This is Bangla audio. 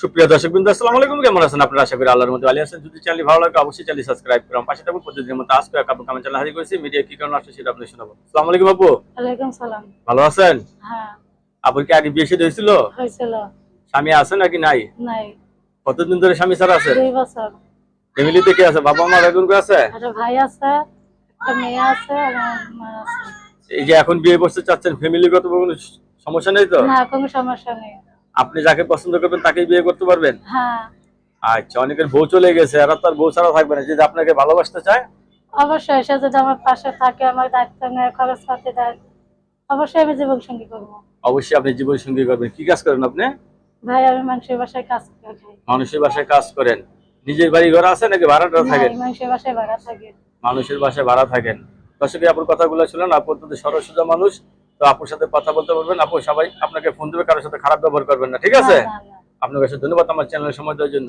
সুপ্রিয় দর্শকবৃন্দ, আসসালামু আলাইকুম। কেমন আছেন আপনারা? আশা করি আল্লাহর মধ্যে ভালো আছেন। যদি চ্যানেল ভালো লাগে অবশ্যই চ্যানেল সাবস্ক্রাইব করুন, পাশে থাকুন। প্রতিদিনের মতো আজকে আপু কামেন্ট চ্যানেল হাজির করেছি। মিডিয়া কি কারণে আসছে সেটা আপনাদের শোনাবো। আসসালামু আলাইকুম আপু। ওয়ালাইকুম সালাম। ভালো আছেন? হ্যাঁ, আপুর কি আগে বিয়ে শাদী হয়েছিল? হয়েছিল। স্বামী আছে নাকি নাই? নাই। কতদিন ধরে স্বামী ছাড়া আছেন? 2 বছর। ফ্যামিলিতে কে আছে? বাবা মা বেগুন কে আছে? একটা ভাই আছে, একটা মেয়ে আছে আর আমার মা আছে। এই যে এখন বিয়ে করতে চাচ্ছেন, ফ্যামিলিগত কোনো সমস্যা নেই তো? না, কোনো সমস্যা নেই। আপনি যাকে পছন্দ করবেন তাকেই বিয়ে করতে পারবেন? হ্যাঁ, আচ্ছা, অনেকের বউ চলে গেছে, আর তার বউ ছাড়া থাকবে না, যদি আপনাকে ভালোবাসতে চায়। অবশ্যই সে যদি আমার পাশে থাকে, আমার দায়িত্ব নেয়, খরচ পাতি দেয়, অবশ্যই আমি জীবন সঙ্গী করবো। অবশ্যই আপনি জীবন সঙ্গী করবেন। কি কাজ করেন আপনি? ভাই, আমি মানুষের বাসায় কাজ করে খাই। মানুষের বাসায় কাজ করেন? নিজের বাড়ি ঘর আছে নাকি ভাড়াটা থাকেন? মানুষের বাসায় ভাড়া থাকে। মানুষের বাসায় ভাড়া থাকেন। দর্শক, আপুর কথাগুলো শুনলেন। আপু অত্যন্ত সরল সোজা মানুষ, তো আপুর সাথে কথা বলতে পারবেন। আপু সবাই আপনাকে ফোন দেবে, কারোর সাথে খারাপ ব্যবহার করবেন না, ঠিক না, আছে? না, না। আপনার কাছে ধন্যবাদ আমার চ্যানেলে সময় দেওয়ার জন্য।